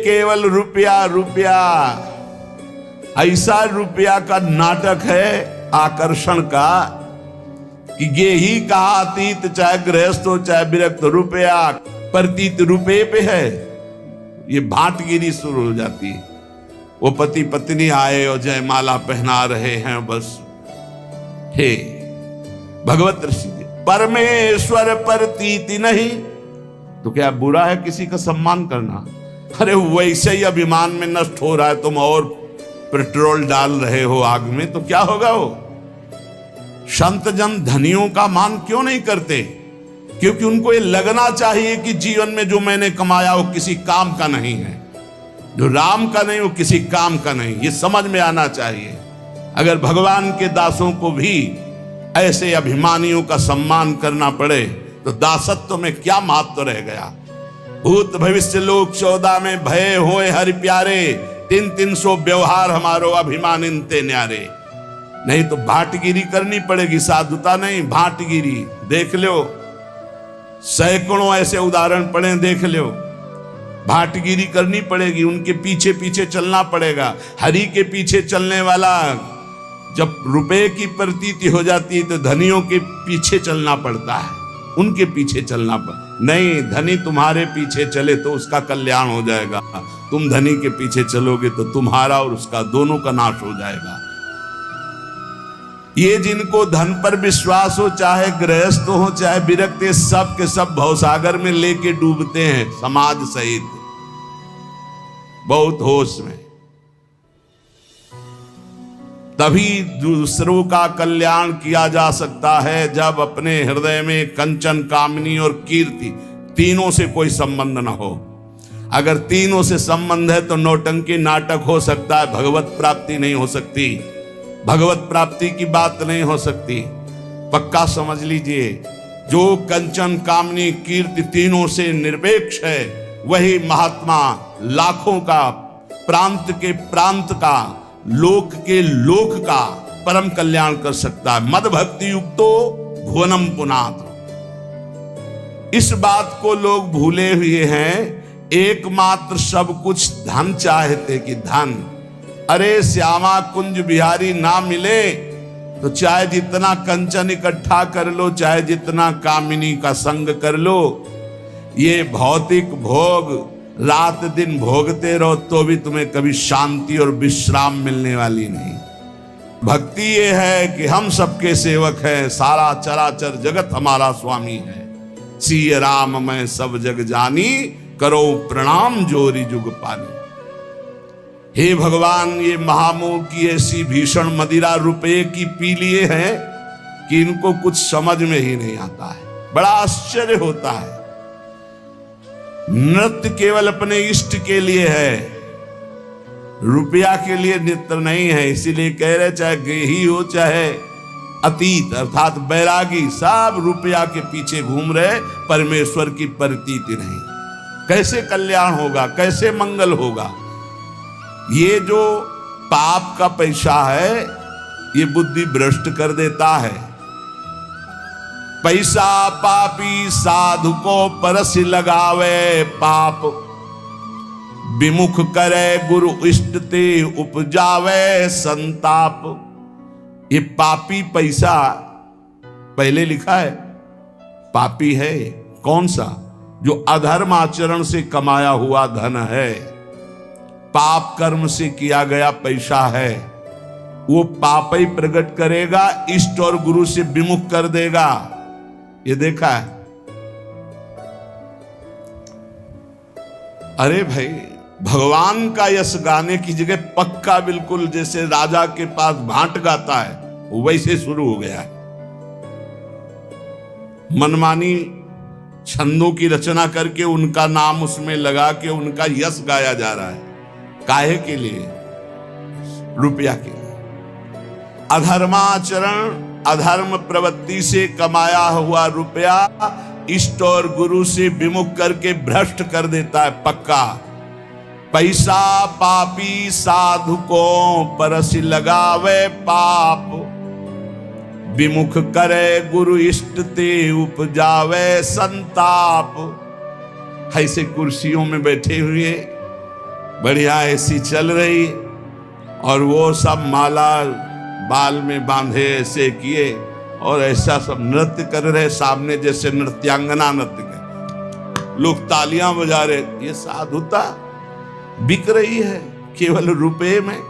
केवल रुपया रुपया, ऐसा रुपया का नाटक है आकर्षण का कि ये ही कहा अतीत चाहे गृहस्थ हो चाहे विरक्त, रुपया प्रतीत रुपये पे है। ये भाटगिरी शुरू हो जाती है। वो पति पत्नी आए और जयमाला पहना रहे हैं, बस हे भगवत ऋषि परमेश्वर प्रतीति नहीं, तो क्या बुरा है किसी का सम्मान करना? अरे वैसे ही अभिमान में नष्ट हो रहा है, तुम और पेट्रोल डाल रहे हो आग में, तो क्या होगा? वो संत जन धनियों का मान क्यों नहीं करते? क्योंकि उनको ये लगना चाहिए कि जीवन में जो मैंने कमाया वो किसी काम का नहीं है, जो राम का नहीं वो किसी काम का नहीं, ये समझ में आना चाहिए। अगर भगवान के दासों को भी ऐसे अभिमानियों का सम्मान करना पड़े तो दासत्व में क्या महत्व रह गया? भूत भविष्य लोक 14 में भय होए हरि प्यारे, 300 व्यवहार हमारो अभिमानिनते न्यारे। नहीं तो भाटगिरी करनी पड़ेगी, साधुता नहीं, भाटगिरी। देख लो, सैकड़ों ऐसे उदाहरण पड़े, देख लो। भाटगिरी करनी पड़ेगी, उनके पीछे पीछे चलना पड़ेगा। हरि के पीछे चलने वाला जब रुपए की प्रतीति हो जाती है तो धनियों के पीछे चलना पड़ता है, उनके पीछे चलना नहीं। धनी तुम्हारे पीछे चले तो उसका कल्याण हो जाएगा, तुम धनी के पीछे चलोगे तो तुम्हारा और उसका दोनों का नाश हो जाएगा। ये जिनको धन पर विश्वास हो, चाहे गृहस्थ हो चाहे विरक्त, सब के सब भवसागर में लेके डूबते हैं समाज सहित। बहुत होश में। तभी दूसरों का कल्याण किया जा सकता है जब अपने हृदय में कंचन, कामनी और कीर्ति, तीनों से कोई संबंध न हो। अगर तीनों से संबंध है तो नौटंकी नाटक हो सकता है, भगवत प्राप्ति नहीं हो सकती, भगवत प्राप्ति की बात नहीं हो सकती। पक्का समझ लीजिए, जो कंचन, कामनी, कीर्ति तीनों से निरपेक्ष है, वही महात्मा लाखों का, प्रांत के प्रांत का, लोक के लोक का परम कल्याण कर सकता है। मद भक्ति युक्तो भुवनम पुनात। इस बात को लोग भूले हुए हैं। एकमात्र सब कुछ धन चाहते कि धन। अरे श्यामा कुंज बिहारी ना मिले तो चाहे जितना कंचन इकट्ठा कर लो, चाहे जितना कामिनी का संग कर लो, ये भौतिक भोग रात दिन भोगते रहो तो भी तुम्हें कभी शांति और विश्राम मिलने वाली नहीं। भक्ति ये है कि हम सबके सेवक हैं, सारा चराचर जगत हमारा स्वामी है। सिय राम मैं सब जग जानी, करो प्रणाम जोरी जुग पानी। हे भगवान, ये महामोह की ऐसी भीषण मदिरा रुपये की पी लिए हैं कि इनको कुछ समझ में ही नहीं आता है। बड़ा आश्चर्य होता है। नृत्य केवल अपने इष्ट के लिए है, रुपया के लिए नृत्य नहीं है। इसीलिए कह रहे चाहे गेही हो चाहे अतीत अर्थात बैरागी, सब रुपया के पीछे घूम रहे, परमेश्वर की प्रतीति नहीं। कैसे कल्याण होगा, कैसे मंगल होगा? ये जो पाप का पैसा है ये बुद्धि भ्रष्ट कर देता है। पैसा पापी साधु को परस लगावे, पाप विमुख करे गुरु इष्ट ते उपजावे संताप। ये पापी पैसा पहले लिखा है, पापी है कौन सा? जो अधर्म आचरण से कमाया हुआ धन है, पाप कर्म से किया गया पैसा है, वो पाप ही प्रकट करेगा, इष्ट और गुरु से विमुख कर देगा। ये देखा है? अरे भाई, भगवान का यश गाने की जगह पक्का बिल्कुल जैसे राजा के पास भांट गाता है वैसे शुरू हो गया है। मनमानी छंदों की रचना करके उनका नाम उसमें लगा के उनका यश गाया जा रहा है। काहे के लिए? रुपया के लिए। अधर्माचरण, अधर्म प्रवृत्ति से कमाया हुआ रुपया इष्ट और गुरु से विमुख करके भ्रष्ट कर देता है पक्का। पैसा पापी साधु को परस लगावे, पाप विमुख करे गुरु इष्ट ते उपजावे संताप। ऐसे कुर्सियों में बैठे हुए बढ़िया ऐसी चल रही, और वो सब माला बाल में बांधे ऐसे किए और ऐसा सब नृत्य कर रहे सामने, जैसे नृत्यांगना नृत्य कर, लोग तालियां बजा रहे। ये साधुता बिक रही है केवल रुपए में।